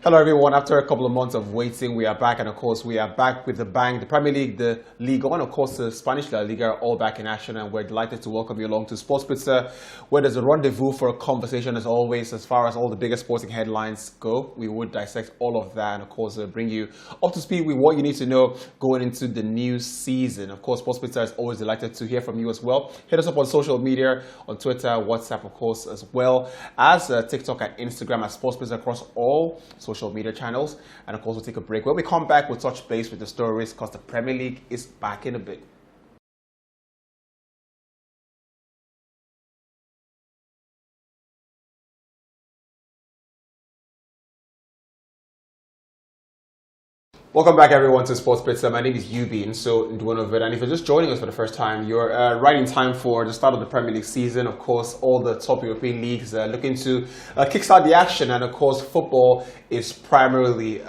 Hello everyone, after a couple of months of waiting, we are back, and of course we are back with the bang. The Premier League, the Liga, and of course the Spanish La Liga are all back in action, and we're delighted to welcome you along to Sports Pizza, where there's a rendezvous for a conversation as always. As far as all the biggest sporting headlines go, we would dissect all of that and of course bring you up to speed with what you need to know going into the new season. Of course, Sports Pizza is always delighted to hear from you as well. Hit us up on social media, on Twitter, WhatsApp of course, as well as TikTok and Instagram at Sports Pizza across all social media channels. And of course we'll take a break. When we come back, we'll touch base with the stories because the Premier League is back in a bit. Welcome back everyone to Sports Pizza. My name is Eubin, so Ndwonovid, and if you're just joining us for the first time, you're right in time for the start of the Premier League season. Of course, all the top European leagues are looking to kickstart the action, and of course, football is primarily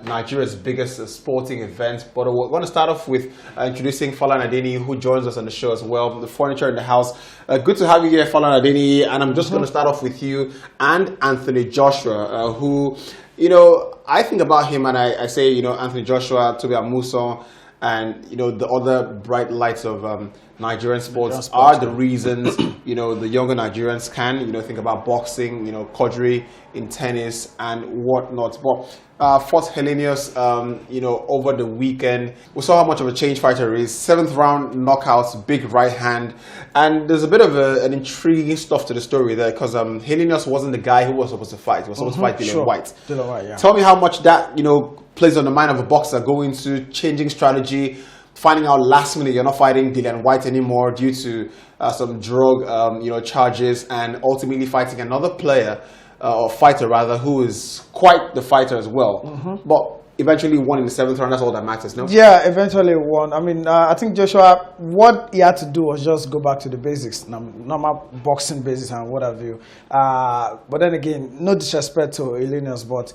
Nigeria's biggest sporting event. But we're going to start off with introducing Falan Adeni, who joins us on the show as well, the furniture in the house. Good to have you here, Falan Adeni, and I'm just going to start off with you and Anthony Joshua, who... You know, I think about him and I say, you know, Anthony Joshua, Toby Amuson, and, you know, the other bright lights of Nigerian sports are the reasons, you know, the younger Nigerians can, you know, think about boxing, you know, Kodri in tennis and whatnot. But fought Helenius, you know, over the weekend. We saw how much of a change fighter he is. 7th round knockouts, big right hand. And there's a bit of an intriguing stuff to the story there because Helenius wasn't the guy who was supposed to fight. He was supposed to fight Dillian White. Dillian White, yeah. Tell me how much that, you know, plays on the mind of a boxer going to changing strategy, finding out last minute you're not fighting Dillian White anymore due to some drug, you know, charges, and ultimately fighting another player, or fighter rather, who is quite the fighter as well. But eventually won in the 7th round. That's all that matters, no? Yeah, eventually won. I mean, I think Joshua, what he had to do was just go back to the basics, normal boxing basics and what have you. But then again, no disrespect to Helenius, but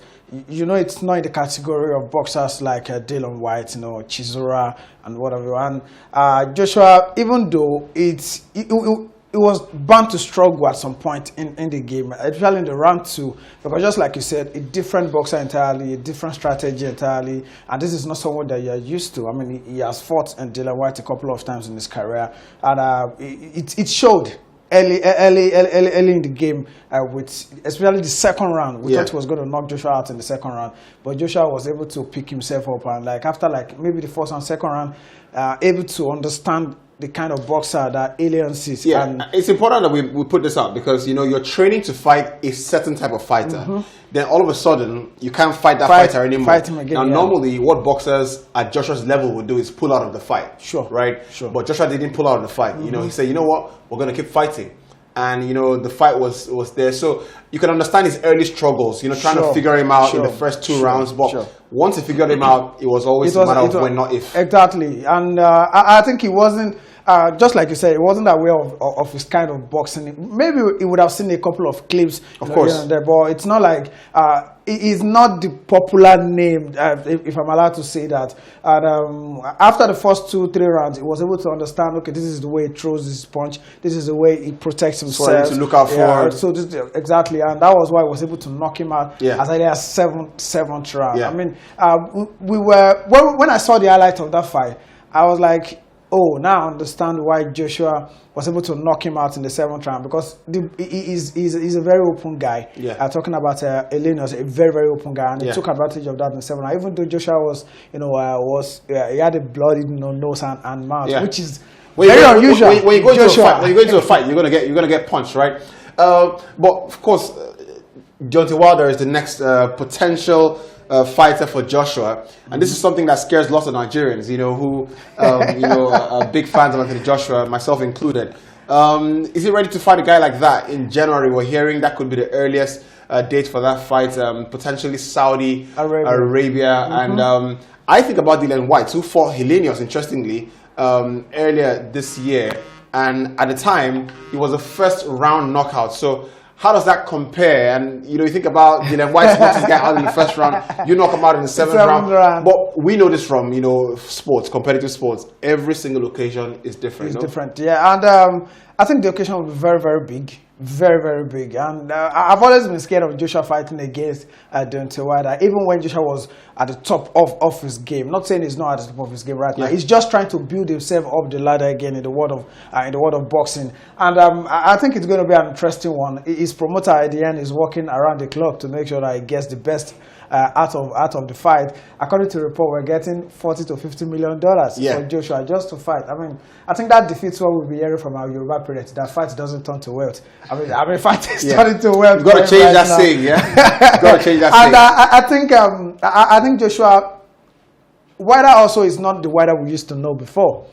you know, it's not in the category of boxers like Dillian White, you know, Chisora and what have you. And Joshua, even though it was bound to struggle at some point in the game, especially in the round 2, because just like you said, a different boxer entirely, a different strategy entirely, and this is not someone that you're used to. I mean, he has fought Dillian White a couple of times in his career, and it showed early in the game, with especially the second round. We thought he was going to knock Joshua out in the second round, but Joshua was able to pick himself up, and like after like maybe the first and second round, able to understand the kind of boxer that Helenius is. Yeah, and it's important that we put this out because, you know, you're training to fight a certain type of fighter. Then all of a sudden, you can't fight that fighter anymore. Fight him again, now, normally, what boxers at Joshua's level would do is pull out of the fight. Sure. Right? Sure. But Joshua didn't pull out of the fight. You know, he said, you know what? We're going to keep fighting. And, you know, the fight was there. So you can understand his early struggles, you know, trying to figure him out in the first 2 rounds. But once he figured him out, it was always a matter of when, not if. Exactly. And I think he wasn't, just like you said, he wasn't aware of his kind of boxing. Maybe he would have seen a couple of clips, of course, here and there, but it's not like he's not the popular name, if I'm allowed to say that. And after the first 2-3 rounds, he was able to understand, okay, this is the way he throws his punch, this is the way he protects himself. So I need to look out for. So this, exactly, and that was why he was able to knock him out as early as 7th round. I mean, we were when I saw the highlight of that fight, I was like, oh, now I understand why Joshua was able to knock him out in the 7th round, because he's a very open guy. Talking about Helenius, a very, very open guy, and he took advantage of that in the 7th round. Even though Joshua was, you know, he had a bloody, you know, nose and mouth, which is very unusual. When you go into a fight, you're gonna get punched, right? But of course, Deontay Wilder is the next potential fighter for Joshua, and this is something that scares lots of Nigerians, you know, who you know, are big fans of Anthony Joshua, myself included. Is he ready to fight a guy like that in January? We're hearing that could be the earliest date for that fight, potentially Saudi Arabia. And I think about Dillian White, who fought Helenius, interestingly, earlier this year, and at the time it was a 1st round knockout. So how does that compare? And, you know, you think about Dillian White knocks his guy out in the 1st round, you knock him out in the 7th round. But we know this from, you know, sports, competitive sports. Every single occasion is different. It's different, yeah. And I think the occasion will be very, very big. very, very big. And I've always been scared of Joshua fighting against Deontay Wilder, even when Joshua was at the top of his game. Not saying he's not at the top of his game right now. He's just trying to build himself up the ladder again in the world of boxing. And I think it's going to be an interesting one. His promoter at the end is working around the clock to make sure that he gets the best out of the fight. According to the report, we're getting $40 to $50 million for Joshua just to fight. I mean, I think that defeats what we'll be hearing from our Yoruba parents. That fight doesn't turn to wealth. I mean, fight is turning to wealth. You've got to change that saying, yeah. You've got to change that saying. And I think Joshua Wilder also is not the Wilder we used to know before.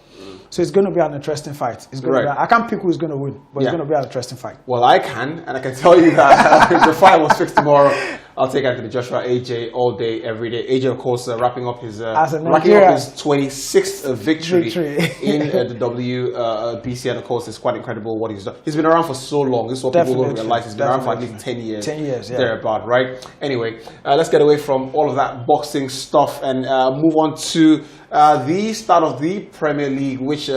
So it's going to be an interesting fight. It's going to be, I can't pick who's going to win, but it's going to be an interesting fight. Well, I can, and I can tell you that if the fight was fixed tomorrow, I'll take Anthony Joshua, AJ, all day, every day. AJ, of course, racking up his 26th victory in the WBC, and of course, it's quite incredible what he's done. He's been around for so long. This is what people don't realize. He's been around for at least 10 years. 10 years, yeah. Thereabout, right? Anyway, let's get away from all of that boxing stuff and move on to the start of the Premier League, which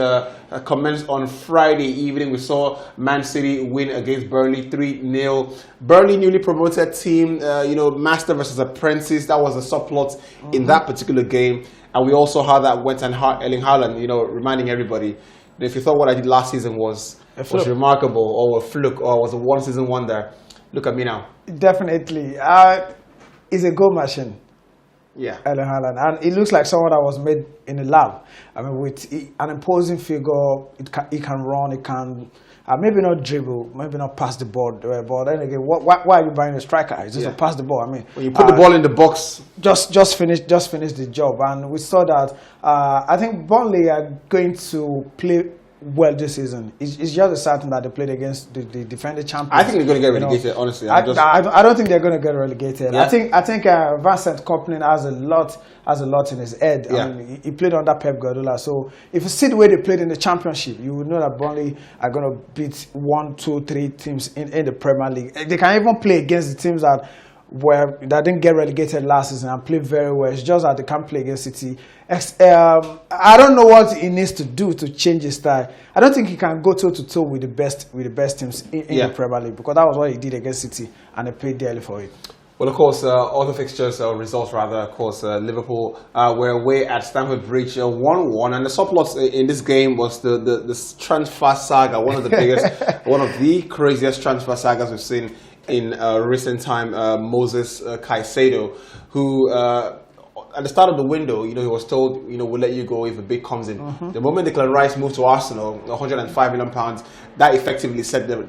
commenced on Friday evening. We saw Man City win against Burnley 3-0. Burnley, newly promoted team, master versus apprentice. That was a subplot in that particular game. And we also had that Erling Haaland, reminding everybody that if you thought what I did last season was remarkable or a fluke or was a one-season wonder, look at me now. Definitely. It's a goal machine. Yeah, Erling Haaland, and it looks like someone that was made in a lab. I mean, with an imposing figure, it can run, it can maybe not dribble, maybe not pass the ball. But then again, why are you buying a striker? It's just to pass the ball. I mean, when you put the ball in the box, just finish the job. And we saw that. I think Burnley are going to play well this season. It's just a certain that they played against the defending champions. I think they're going to get relegated. Honestly, I don't think they're going to get relegated. Yeah. I think Vincent Kompany has a lot in his head. Yeah. I mean, he played under Pep Guardiola. So if you see the way they played in the Championship, you would know that Burnley are going to beat 1, 2, 3 teams in the Premier League. They can even play against the teams that didn't get relegated last season and play very well. It's just that they can't play against City. I don't know what he needs to do to change his style. I don't think he can go toe to toe with the best teams in the Premier League, because that was what he did against City and they paid dearly for it. Well, of course, other fixtures, results rather, of course, Liverpool were away at Stamford Bridge 1-1, and the subplot in this game was the transfer saga, one of the biggest, one of the craziest transfer sagas we've seen in recent time. Moses Caicedo, who at the start of the window, he was told, we'll let you go if a bid comes in. The moment Declan Rice moved to Arsenal, £105 million, that effectively set the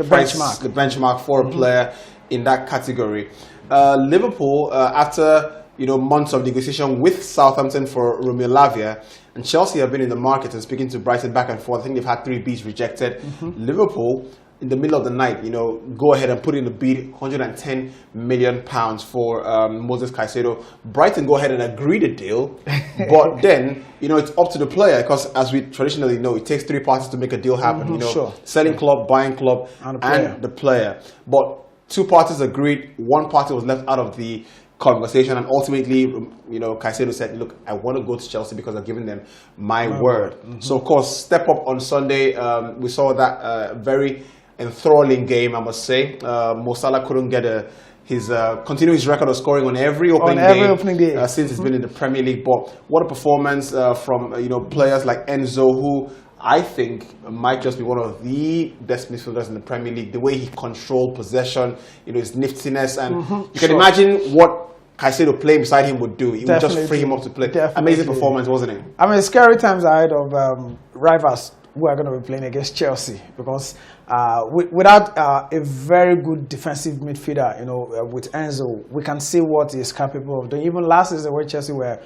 price, benchmark. The benchmark for a player in that category. Liverpool, after months of negotiation with Southampton for Romeo Lavia, and Chelsea have been in the market and speaking to Brighton back and forth. I think they've had 3 bids rejected. Liverpool, in the middle of the night, go ahead and put in a bid, £110 million for Moses Caicedo. Brighton go ahead and agree the deal, but then it's up to the player, because as we traditionally know, it takes 3 parties to make a deal happen. Sure. Selling club, buying club, and the player. But 2 parties agreed, 1 party was left out of the conversation, and ultimately, Caicedo said, "Look, I want to go to Chelsea because I've given them my word." So, of course, step up on Sunday. We saw that very enthralling game, I must say. Mo Salah couldn't get continue his record of scoring on every opening day since he's been in the Premier League. But what a performance from players like Enzo, who I think might just be one of the best midfielders in the Premier League. The way he controlled possession, his niftiness, and you can imagine what Caicedo playing beside him would do. It would just free him up to play. Amazing performance, wasn't it? I mean, scary times ahead of rivals who are going to be playing against Chelsea, because without a very good defensive midfielder, with Enzo, we can see what he's capable of doing. Even last season when Chelsea were,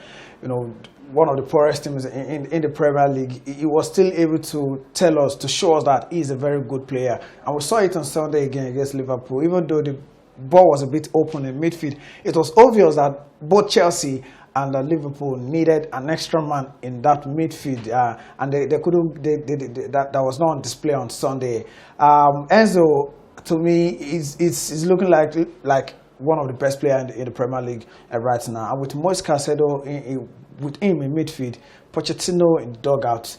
one of the poorest teams in the Premier League, he was still able to show us that he's a very good player. And we saw it on Sunday again against Liverpool. Even though the ball was a bit open in midfield, it was obvious that both Chelsea and Liverpool needed an extra man in that midfield, and they couldn't. That was not on display on Sunday. Enzo, to me, is looking like one of the best players in the Premier League right now. And with Moise Caicedo with him in midfield, Pochettino in dugout,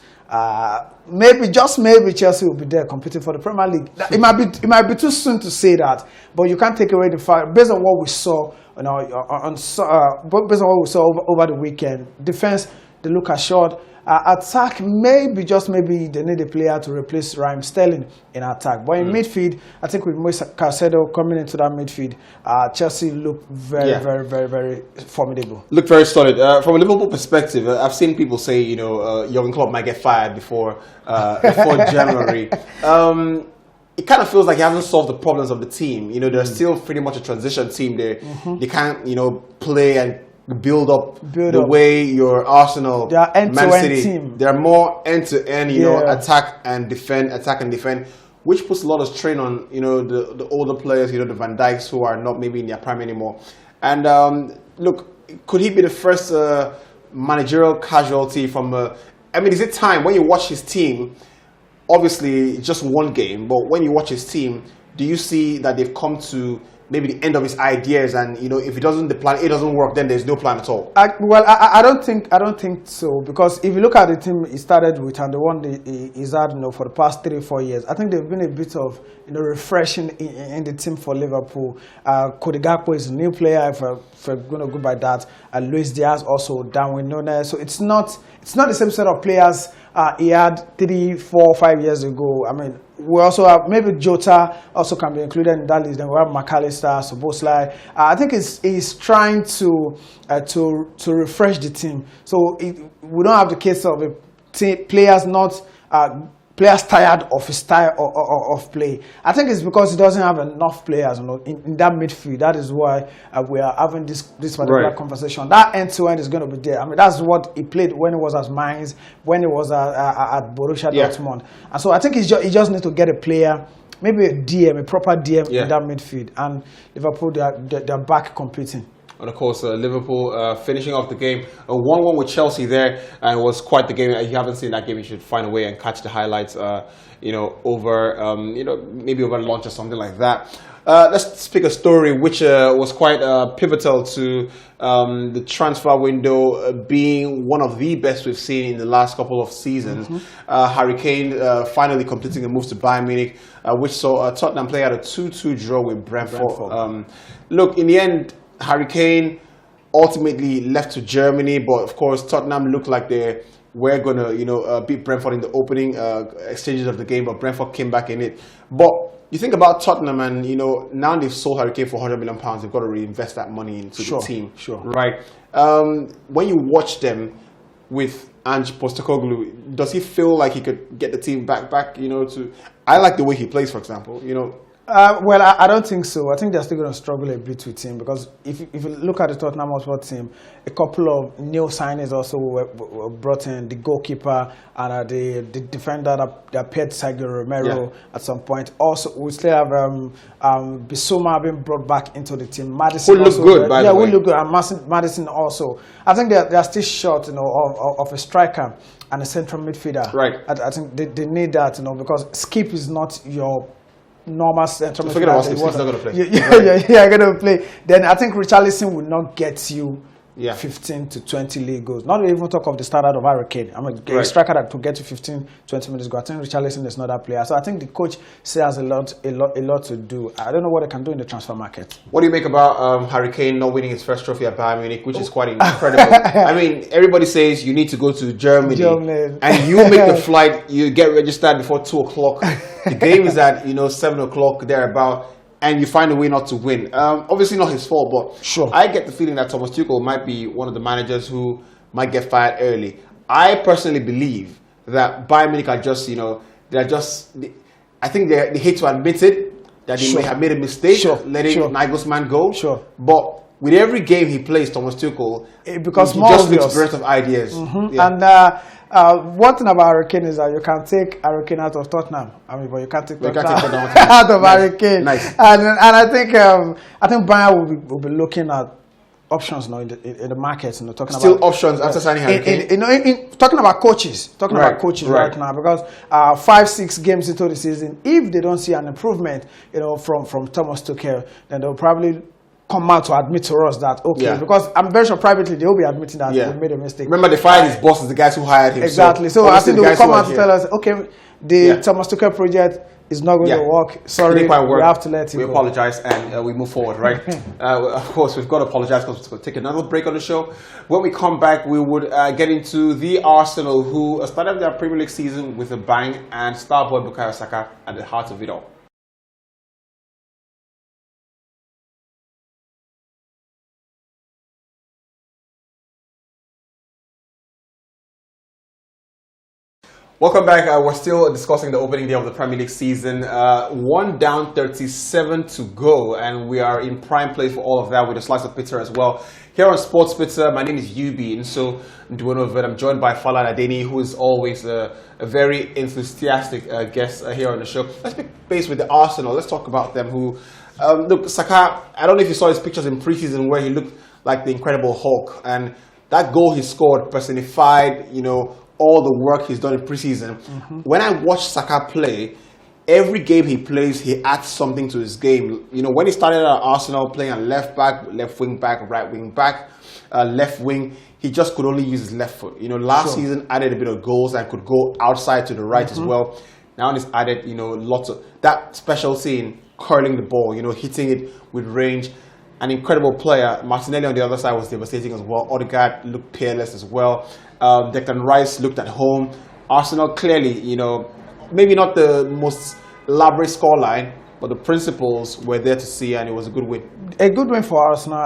Maybe, just maybe, Chelsea will be there competing for the Premier League. It might be too soon to say that, but you can't take away the fact, based on what we saw, based on what we saw over the weekend, defense, they look assured. Attack, maybe, just maybe, they need a player to replace Raheem Sterling in attack. But in midfield, I think with Moise Caicedo coming into that midfield, Chelsea look very formidable. Look very solid. From a Liverpool perspective, I've seen people say, Jurgen Klopp might get fired before January. It kind of feels like he hasn't solved the problems of the team. They're still pretty much a transition team. They can't, play and build up way your Arsenal, Man City team. They're more end-to-end, attack and defend, which puts a lot of strain on, the older players, the Van Dijks who are not maybe in their prime anymore. And look, could he be the first managerial casualty from? Is it time when you watch his team? Obviously, just one game, but when you watch his team, do you see that they've come to maybe the end of his ideas, and if the plan A doesn't work, then there's no plan at all? I don't think so, because if you look at the team he started with and the one he's had for the past 3-4 years, I think there's been a bit of refreshing in the team for Liverpool. Cody Gakpo is a new player, if we're going to go by that. Luis Diaz also, Darwin Núñez. So it's not the same set of players he had 3, 4, 5 years ago. We also have, maybe Jota also can be included in that list. Then we have McAllister, Szoboszlai. I think he's trying to refresh the team. So we don't have the case of players tired of his style of play. I think it's because he doesn't have enough players in that midfield. That is why we are having this particular conversation. That end-to-end is going to be there. That's what he played when he was at Mainz, when he was at Borussia Dortmund. And so I think he just needs to get a player, maybe a proper DM in that midfield. And Liverpool, they're back competing. And of course, Liverpool finishing off the game, a 1-1 with Chelsea there, and it was quite the game. If you haven't seen that game, you should find a way and catch the highlights, over, maybe over lunch or something like that. Let's pick a story which was quite pivotal to the transfer window being one of the best we've seen in the last couple of seasons. Harry Kane finally completing a move to Bayern Munich, which saw Tottenham play at a 2-2 draw with Brentford. Look, in the end, Harry Kane ultimately left to Germany, but of course Tottenham looked like they were going to, beat Brentford in the opening exchanges of the game, but Brentford came back in it. But you think about Tottenham, and now they've sold Harry Kane for £100 million. They've got to reinvest that money into the team, right? When you watch them with Ange Postecoglou, does he feel like he could get the team back? I like the way he plays, for example. I don't think so. I think they're still going to struggle a bit with him, because if you look at the Tottenham Hotspur team, a couple of new signings also were brought in. The goalkeeper and the defender that paired Sergio Romero at some point. Also, we still have Bissouma being brought back into the team. Maddison who look good, by the way. Who look good. And Maddison also. I think they're still short, of a striker and a central midfielder. Right. I think they need that, because Skip is not your normal central midfielder. Forget about Skip, he's not going to play. You're going to play. Then I think Richarlison will not get you 15 to 20 league goals. Not even talk of the standard of Harry Kane. A striker that could get you 15, 20 minutes goals. I think Richarlison is not that player. So I think the coach still has a lot to do. I don't know what they can do in the transfer market. What do you make about Harry Kane not winning his first trophy at Bayern Munich, which is quite incredible? Everybody says you need to go to Germany. And you make the flight, you get registered before 2 o'clock. The game is at 7 o'clock, thereabout. And you find a way not to win. Obviously not his fault, but I get the feeling that Thomas Tuchel might be one of the managers who might get fired early. I personally believe that Bayern Munich are just, I think they hate to admit it, that they may have made a mistake letting Nagelsmann go. But with every game he plays, Thomas Tuchel, it becomes he more just obvious. makes a burst of ideas. And one thing about Harry Kane is that you can take Harry Kane out of Tottenham. But you can't take Tottenham out of Harry Kane. Nice. And I think Bayern will be looking at options now in the market. Talking Still about options after signing Harry Kane. Talking about coaches. About coaches right now, because 5-6 games into the season, if they don't see an improvement, from Thomas Tuchel, then they'll probably come out to admit to us that, okay, because I'm very sure privately they will be admitting that we made a mistake. Remember, they fired his bosses, the guys who hired him. Exactly. So I think they will come out to tell us, okay, the Thomas Tuchel project is not going to work. Sorry, we have to let it go. We apologize and we move forward, right? Of course, we've got to apologize because we're going to take another break on the show. When we come back, we would get into the Arsenal, who started their Premier League season with a bang, and star boy Bukayo Saka at the heart of it all. Welcome back. We're still discussing the opening day of the Premier League season. 1 down, 37 to go, and we are in prime place for all of that with a slice of pizza as well. Here on Sports Pizza, my name is Yubi, and so I'm joined by Fala Adeni, who is always a very enthusiastic guest here on the show. Let's be based with the Arsenal. Let's talk about them. Who look, Saka, I don't know if you saw his pictures in preseason where he looked like the Incredible Hulk, and that goal he scored personified, all the work he's done in preseason. When I watch Saka play, every game he plays, he adds something to his game. When he started at Arsenal playing at left back, left wing back, right wing back, left wing, he just could only use his left foot. Last season added a bit of goals and could go outside to the right as well. Now he's added, lots of that specialty in curling the ball, hitting it with range. An incredible player. Martinelli on the other side was devastating as well. Odegaard looked peerless as well. Declan Rice looked at home. Arsenal clearly, maybe not the most elaborate scoreline, but the principles were there to see, and it was a good win. A good win for Arsenal.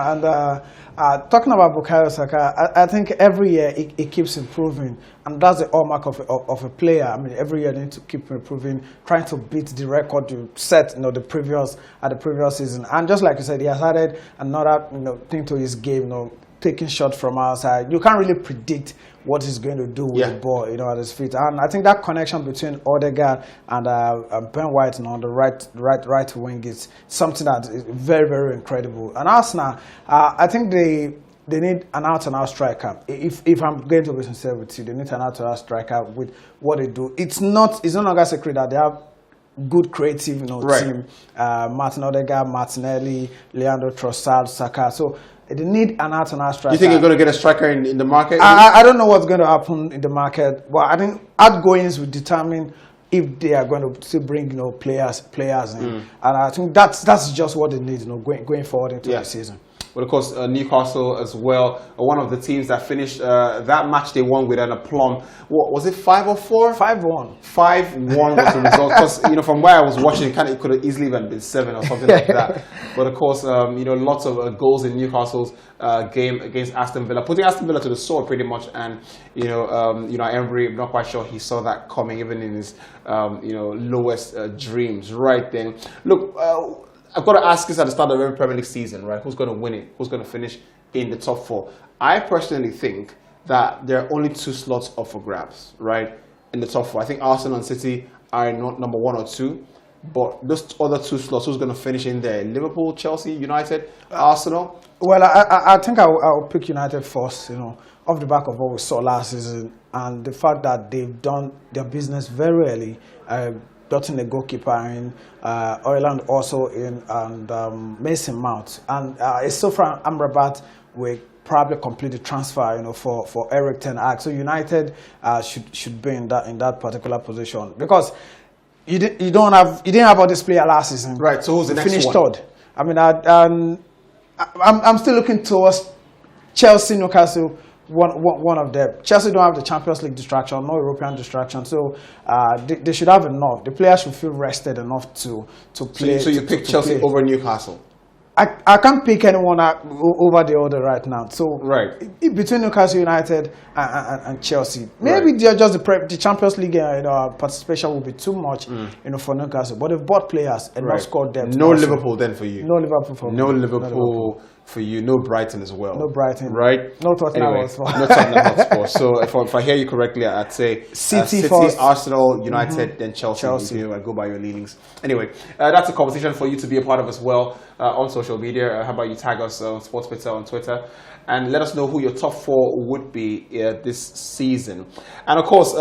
And talking about Bukayo Saka, I think every year it keeps improving, and that's the hallmark of a player. I mean, every year they need to keep improving, trying to beat the record you set, the previous season. And just like you said, he has added another thing to his game, taking shots from outside. You can't really predict what he's going to do with the ball, at his feet. And I think that connection between Odegaard and Ben White on the right wing is something that is very, very incredible. And Arsenal, I think they need an out-and-out striker. If I'm going to be sincere with you, they need an out-and-out striker with what they do. It's no longer a secret that they have good creative team. Martin Odegaard, Martinelli, Leandro Trossard, Saka. So they need an out-and-out striker. You think you're going to get a striker in the market? I don't know what's going to happen in the market, but I think outgoings will determine if they are going to still bring players in. And I think that's just what they need going forward into the season. But of course, Newcastle as well, one of the teams that finished that match they won with an aplomb. What was it, 5 or 4? 5-1. 5-1 was the result. Because from where I was watching, it could have easily been 7 or something like that. But of course, lots of goals in Newcastle's game against Aston Villa, putting Aston Villa to the sword pretty much. And Emery, I'm not quite sure he saw that coming, even in his lowest dreams. Right then, look. I've got to ask this at the start of every Premier League season, right? Who's going to win it? Who's going to finish in the top 4? I personally think that there are only 2 slots up for grabs, right? In the top 4. I think Arsenal and City are not number 1 or 2. But those other 2 slots, who's going to finish in there? Liverpool, Chelsea, United, Arsenal? Well, I think I'll pick United first, off the back of what we saw last season. And the fact that they've done their business very early. Gotten a goalkeeper in, Ireland also in, and Mason Mount. And Sofran Amrabat will probably complete the transfer, for Eric Ten Hag. So United should be in that particular position, because you didn't have all this player last season. Right. So who's the next one? Finished third. I mean, I'm still looking towards Chelsea, Newcastle. One of them. Chelsea don't have the Champions League distraction, no European distraction, so they should have enough. The players should feel rested enough to play. So you pick Chelsea over Newcastle? I can't pick anyone over the other right now. So between Newcastle United and Chelsea, maybe they're just the Champions League participation will be too much for Newcastle. But they've bought players and not scored depth. No Liverpool then for you. No Liverpool for me. No Liverpool for you. No Brighton as well. No Brighton. Right. No Tottenham Hotspur. No Tottenham Hotspur. So if I hear you correctly, I'd say City first, Arsenal, United, then Chelsea. I go by your leanings. Anyway, that's a conversation for you to be a part of as well on social media. How about you tag us on Sports Pizza on Twitter and let us know who your top 4 would be this season. And of course,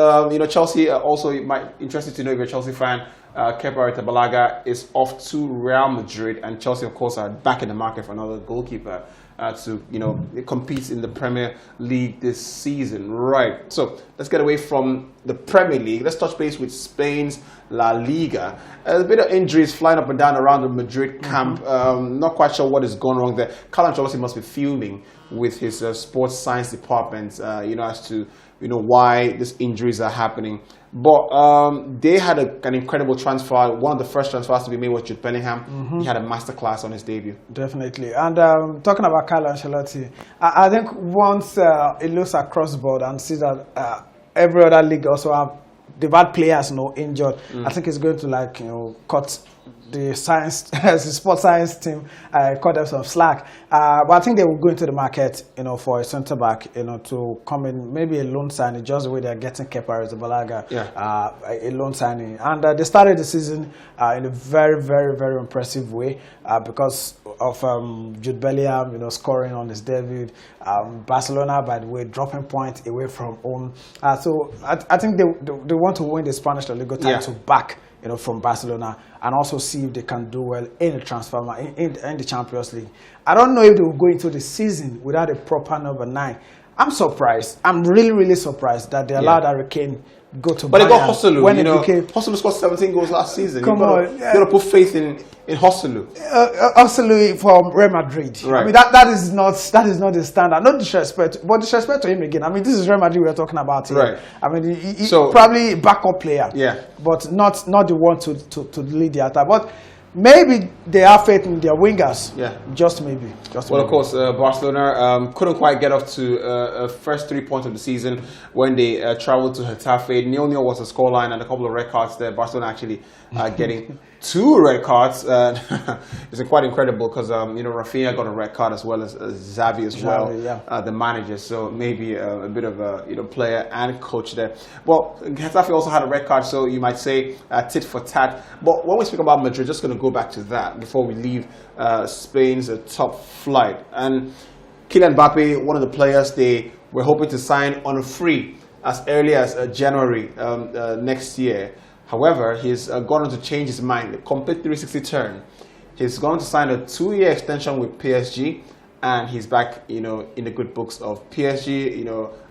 Chelsea also, you might interested to know if you're a Chelsea fan. Kepa Arrizabalaga is off to Real Madrid, and Chelsea, of course, are back in the market for another goalkeeper to compete in the Premier League this season. Right. So let's get away from the Premier League. Let's touch base with Spain's La Liga. A bit of injuries flying up and down around the Madrid camp. Not quite sure what is going wrong there. Carlo Ancelotti must be fuming with his sports science department, as to why these injuries are happening. But they had an incredible transfer. One of the first transfers to be made was Jude Bellingham. He had a masterclass on his debut. Definitely. And talking about Carlo Ancelotti, I think once he looks across the board and sees that every other league also they've had players injured, I think he's going to cut the sports science team, cut them some slack. But I think they will go into the market, for a centre back, to come in, maybe a loan signing, just the way they're getting Kepa Arrizabalaga, a loan signing. And they started the season in a very, very, very impressive way because of Jude Bellingham, scoring on his debut. Barcelona, by the way, dropping points away from home. So I think they want to win the Spanish La Liga title back, from Barcelona, and also see if they can do well in the transfer in the Champions League. I don't know if they will go into the season without a proper number 9. I'm surprised. I'm really, really surprised that they allowed Harry Kane go to Bayern. But they got Hosselu. When it became Hosselu scored 17 goals last season. Come on, you got to put faith in Hosselu. Hosselu from Real Madrid. Right. I mean that is not the standard. No disrespect, but disrespect to him again. I mean, this is Real Madrid we're talking about here. Right. I mean, he's probably a backup player. Yeah. But not the one to lead the attack. But maybe they have faith in their wingers. Yeah. Just maybe. Of course, Barcelona couldn't quite get off to first 3 points of the season when they traveled to Getafe. 0-0 was the scoreline, and a couple of red cards there. Barcelona actually getting 2 red cards. It's quite incredible because Rafinha got a red card as well as Xavi as well, the manager. So maybe a bit of a player and coach there. Well, Getafe also had a red card, so you might say tit for tat. But when we speak about Madrid, just going to go back to that before we leave Spain's top flight. And Kylian Mbappe, one of the players they were hoping to sign on a free as early as January next year. However, he's gone on to change his mind, a complete 360 turn. He's going to sign a 2-year extension with PSG, and he's back, in the good books of PSG,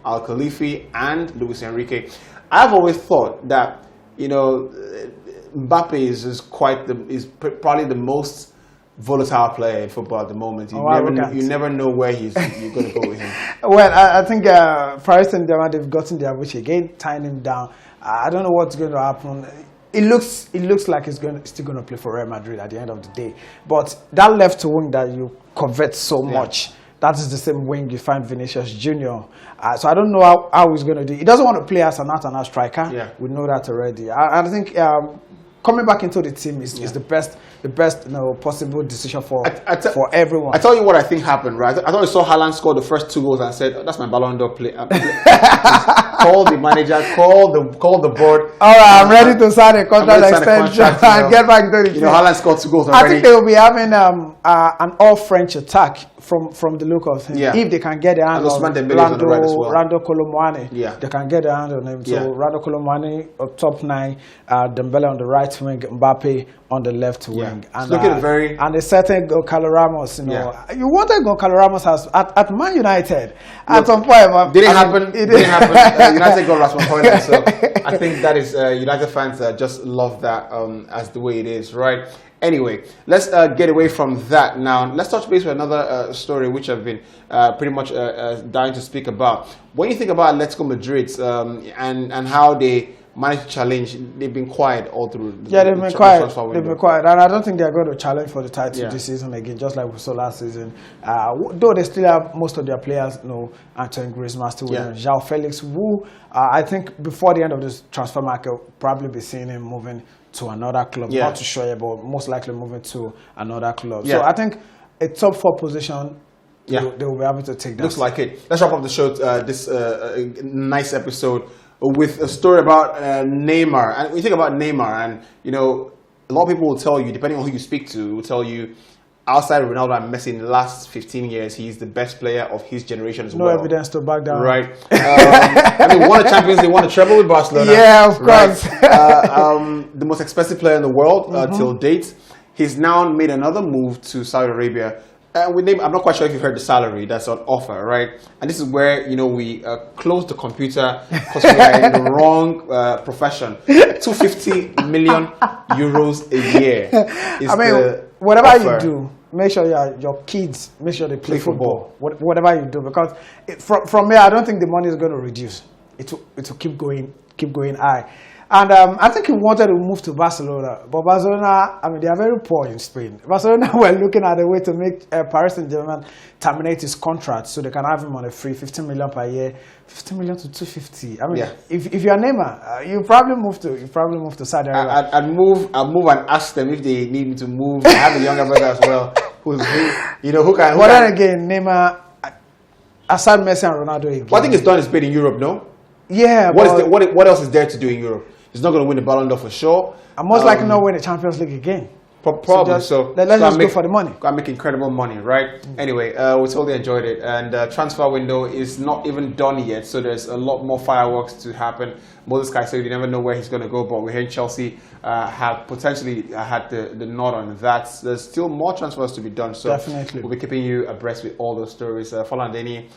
Al Khalifi and Luis Enrique. I've always thought that, Mbappe is probably the most volatile player in football at the moment. You never know where you're going to go with him. Well, I think Paris Saint-Germain, they've gotten their wish again, tying him down. I don't know what's going to happen. It looks like he's still going to play for Real Madrid at the end of the day. But that left wing that you covet so much, that is the same wing you find Vinicius Junior. So I don't know how he's going to do. He doesn't want to play as an out-and-out striker. Yeah. We know that already. I think coming back into the team is the best possible decision for everyone. I tell you what I think happened, right? I thought I saw Haaland score the first 2 goals and said, "That's my Ballon d'Or play." Call the manager, call the board. All right, I'm ready to sign a contract extension and get back into the team. Haaland scored 2 goals already. I think they will be having an all-French attack from the look of him. Yeah. If they can get their hand on Rando Colomwani, they can get their hand on him. So Rando Colomwani top 9, Dembele on the right wing, Mbappe on the left wing, and a certain Gonçalo Ramos. You wanted Gonçalo Ramos at Man United at some point. Didn't happen. United got Rasmus Højlund, so I think that is United fans just love that as the way it is, right? Anyway, let's get away from that now. Let's touch base with another story which I've been pretty much dying to speak about. When you think about Atletico Madrid and how they managed to challenge, they've been quiet all through. They've been quiet. They've been quiet, and I don't think they're going to challenge for the title this season again, just like we saw last season. Though they still have most of their players, Antoine Griezmann still with them. João Felix, who I think before the end of this transfer market, will probably be seeing him moving to another club. Not too sure, but most likely moving to another club. So I think a top 4 position. They will be able to take that. Looks like it. Let's wrap up the show. This nice episode with a story about Neymar. And when you think about Neymar, and a lot of people will tell you, depending on who you speak to, will tell you, outside of Ronaldo and Messi in the last 15 years, he's the best player of his generation as No well. evidence to back down. Right. I mean, won a Champions League, won a treble with Barcelona. Yeah, of course. Right. The most expensive player in the world till date. He's now made another move to Saudi Arabia. I'm not quite sure if you've heard the salary that's on offer, right? And this is where, we close the computer because we are in the wrong profession. 250 million euros a year is whatever offer. you do, make sure your kids, make sure they play football. Whatever you do, because from here, I don't think the money is going to reduce. It will keep going high. And I think he wanted to move to Barcelona, but Barcelona, they are very poor in Spain. Barcelona were looking at a way to make Paris Saint-Germain terminate his contract so they can have him on a free 15 million per year, 15 million to 250. If you're Neymar, you probably move to Saudi Arabia. I'd move and ask them if they need me to move. I have a younger brother as well, who can. But then again, Neymar, aside Messi and Ronaldo again. Well, I think it's done his bit in Europe, no? Yeah. What else is there to do in Europe? He's not going to win the Ballon d'Or for sure. And most likely not win the Champions League again. Probably. Let's just go for the money. Got to make incredible money, right? Anyway, we totally enjoyed it. And transfer window is not even done yet, so there's a lot more fireworks to happen. Moses Caicedo, you never know where he's going to go, but we're hearing Chelsea have potentially had the nod on that. There's still more transfers to be done, so definitely we'll be keeping you abreast with all those stories. Falan Deni,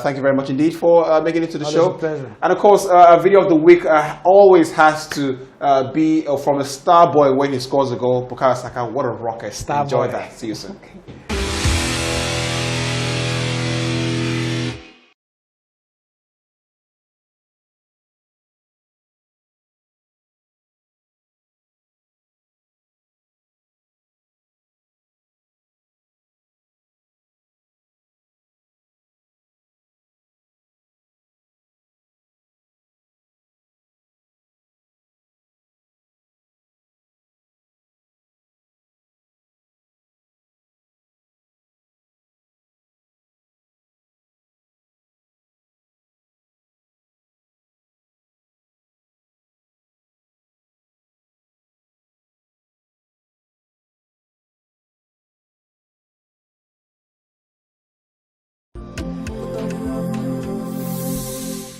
thank you very much indeed for making it to the show. A pleasure. And of course, a video of the week always has to be from a star boy when he scores a goal. Bukayo Saka, what a rocket. Enjoy that. See you soon.